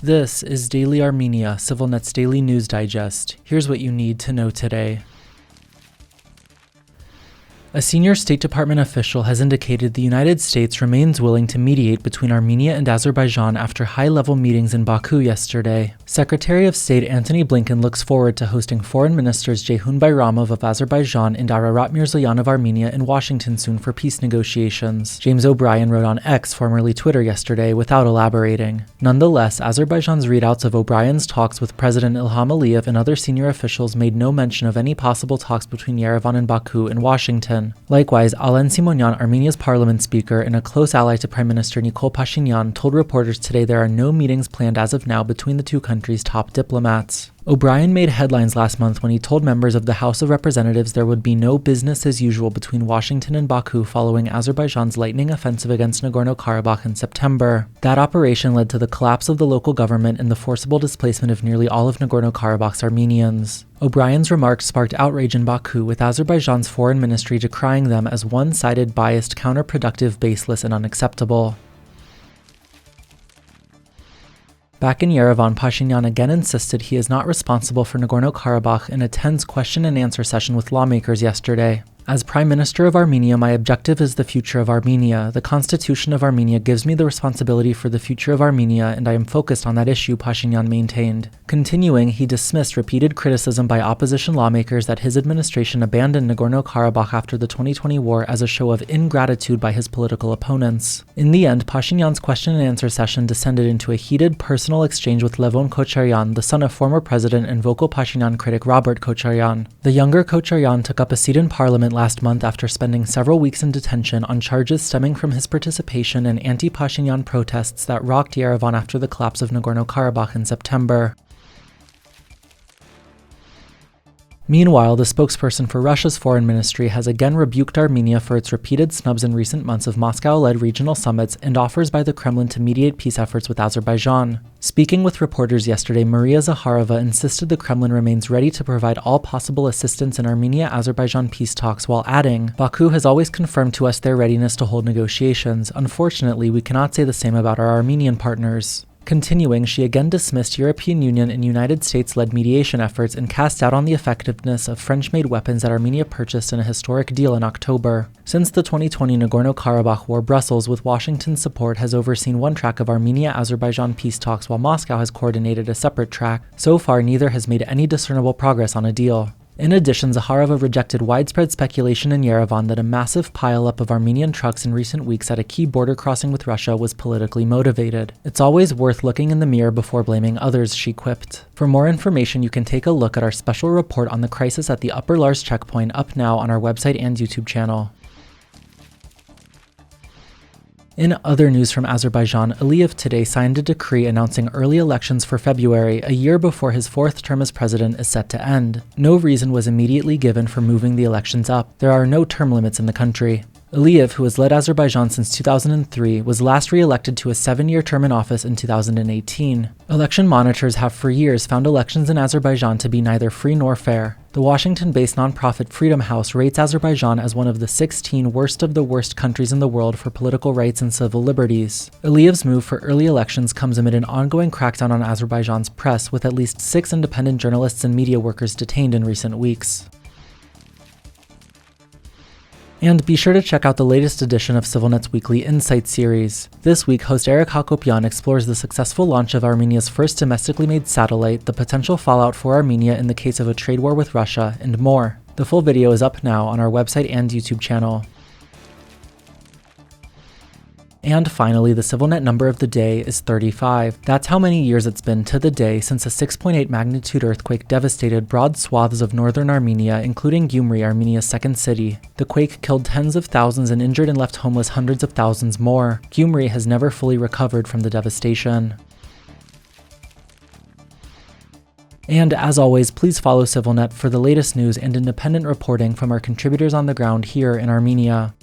This is Daily Armenia, CivilNet's daily news digest. Here's what you need to know today. A senior State Department official has indicated the United States remains willing to mediate between Armenia and Azerbaijan after high-level meetings in Baku yesterday. Secretary of State Antony Blinken looks forward to hosting Foreign Ministers Ceyhun Bayramov of Azerbaijan and Ararat Mirzoyan of Armenia in Washington soon for peace negotiations. James O'Brien wrote on X, formerly Twitter, yesterday without elaborating. Nonetheless, Azerbaijan's readouts of O'Brien's talks with President Ilham Aliyev and other senior officials made no mention of any possible talks between Yerevan and Baku in Washington. Likewise, Alen Simonyan, Armenia's parliament speaker and a close ally to Prime Minister Nikol Pashinyan, told reporters today there are no meetings planned as of now between the two countries' top diplomats. O'Brien made headlines last month when he told members of the House of Representatives there would be no business as usual between Washington and Baku following Azerbaijan's lightning offensive against Nagorno-Karabakh in September. That operation led to the collapse of the local government and the forcible displacement of nearly all of Nagorno-Karabakh's Armenians. O'Brien's remarks sparked outrage in Baku, with Azerbaijan's foreign ministry decrying them as one-sided, biased, counterproductive, baseless, and unacceptable. Back in Yerevan, Pashinyan again insisted he is not responsible for Nagorno-Karabakh in a tense question-and-answer session with lawmakers yesterday. As Prime Minister of Armenia, my objective is the future of Armenia. The Constitution of Armenia gives me the responsibility for the future of Armenia, and I am focused on that issue, Pashinyan maintained. Continuing, he dismissed repeated criticism by opposition lawmakers that his administration abandoned Nagorno-Karabakh after the 2020 war as a show of ingratitude by his political opponents. In the end, Pashinyan's question-and-answer session descended into a heated personal exchange with Levon Kocharyan, the son of former president and vocal Pashinyan critic Robert Kocharyan. The younger Kocharyan took up a seat in parliament last month after spending several weeks in detention on charges stemming from his participation in anti-Pashinyan protests that rocked Yerevan after the collapse of Nagorno-Karabakh in September. Meanwhile, the spokesperson for Russia's foreign ministry has again rebuked Armenia for its repeated snubs in recent months of Moscow-led regional summits and offers by the Kremlin to mediate peace efforts with Azerbaijan. Speaking with reporters yesterday, Maria Zakharova insisted the Kremlin remains ready to provide all possible assistance in Armenia-Azerbaijan peace talks, while adding, Baku has always confirmed to us their readiness to hold negotiations. Unfortunately, we cannot say the same about our Armenian partners. Continuing, she again dismissed European Union and United States-led mediation efforts and cast doubt on the effectiveness of French-made weapons that Armenia purchased in a historic deal in October. Since the 2020 Nagorno-Karabakh war, Brussels, with Washington's support, has overseen one track of Armenia-Azerbaijan peace talks while Moscow has coordinated a separate track. So far, neither has made any discernible progress on a deal. In addition, Zakharova rejected widespread speculation in Yerevan that a massive pileup of Armenian trucks in recent weeks at a key border crossing with Russia was politically motivated. It's always worth looking in the mirror before blaming others, she quipped. For more information, you can take a look at our special report on the crisis at the Upper Lars checkpoint up now on our website and YouTube channel. In other news from Azerbaijan, Aliyev today signed a decree announcing early elections for February, a year before his fourth term as president is set to end. No reason was immediately given for moving the elections up. There are no term limits in the country. Aliyev, who has led Azerbaijan since 2003, was last re-elected to a 7-year term in office in 2018. Election monitors have for years found elections in Azerbaijan to be neither free nor fair. The Washington-based nonprofit Freedom House rates Azerbaijan as one of the 16 worst of the worst countries in the world for political rights and civil liberties. Aliyev's move for early elections comes amid an ongoing crackdown on Azerbaijan's press, with at least 6 independent journalists and media workers detained in recent weeks. And be sure to check out the latest edition of CivilNet's weekly Insight series. This week, host Eric Hakopian explores the successful launch of Armenia's first domestically made satellite, the potential fallout for Armenia in the case of a trade war with Russia, and more. The full video is up now on our website and YouTube channel. And finally, the CivilNet number of the day is 35. That's how many years it's been to the day since a 6.8 magnitude earthquake devastated broad swaths of northern Armenia, including Gyumri, Armenia's second city. The quake killed tens of thousands and injured and left homeless hundreds of thousands more. Gyumri has never fully recovered from the devastation. And as always, please follow CivilNet for the latest news and independent reporting from our contributors on the ground here in Armenia.